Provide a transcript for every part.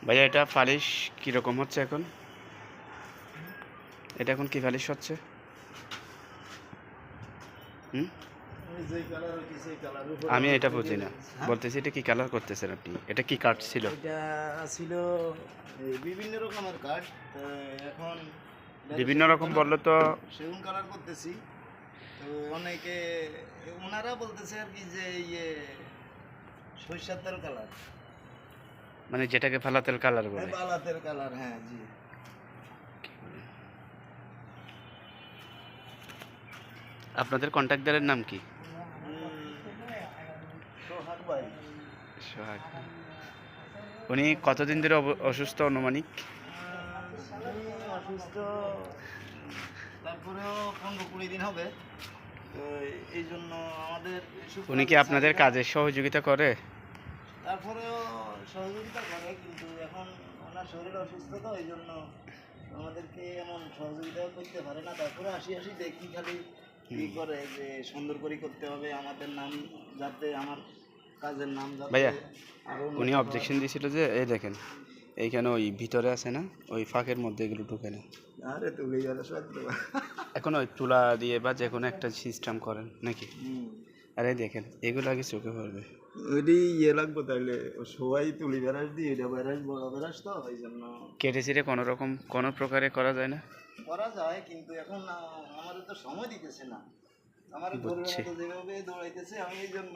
ভাইয়া এটা পালিশ কীরকম হচ্ছে এখন? এটা এখন কি পালিশ হচ্ছে? আমি এটা বুঝি না, বলতেছি এটা কি কালার করতেছেন আপনি? এটা কি কাঠ ছিল? এটা ছিল বিভিন্ন রকমের কাঠ। এখন বিভিন্ন রকম বললো তো সেগুন কালার করতেছি। তো অনেকে ওনারা বলতেছে আর কি যে ইয়ে সরিষার তেল কালার, মানে যেটাকে ফালাতেল কালার বলে। বালাতের কালার, হ্যাঁ জি। আপনাদের কন্ট্রাক্টরের নাম কি? সোহাগ ভাই। সোহাগ। উনি কতদিন ধরে অসুস্থ আনুমানিক? অসুস্থ তারপরেও 15-20 দিন হবে। তো এই জন্য আমাদের উনি কি আপনাদের কাজে সহযোগিতা করে? তারপরেও সহযোগিতা করে, কিন্তু এখন ওনার শরীর অসুস্থ, তো এই জন্য আমাদেরকে এমন সহযোগিতাও করতে পারে না। তারপরে আসি দেখি খালি কি করে যে সুন্দর করে করতে হবে, আমাদের নাম যাতে, আমার কাজের নাম যাতে। ভাইয়া উনি অবজেকশন দিয়েছিল যে এই দেখেন এইখানে ওই ভিতরে আছে না, ওই ফাঁকের মধ্যে এগুলো ঢুকে না। আরে তুলে গেলে সত্য এখন ওই তুলা দিয়ে বা যে কোনো একটা সিস্টেম করেন নাকি? আরে দেখেন এগুলো আগে চোখে পড়বে। ওইটি ইয়ে লাগবে তাহলে, সবাই তুলি বেড়াস দিই, এটা বেড়াস বড় বেড়াস, তো এই জন্য কেটে ছিঁড়ে কোনো প্রকারে করা যায় না? করা যায়, কিন্তু এখন আমাদের তো সময় দিতেছে না। আমার গরুর মতো যেভাবে দৌড়াইতেছে, আমি এই জন্য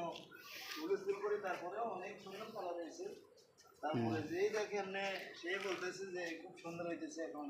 হুলস্থুল করি। তারপরেও অনেক সুন্দর কালার হয়েছে। তারপরে যেই দেখেন সে বলতেছে যে খুব সুন্দর হইতেছে এখন।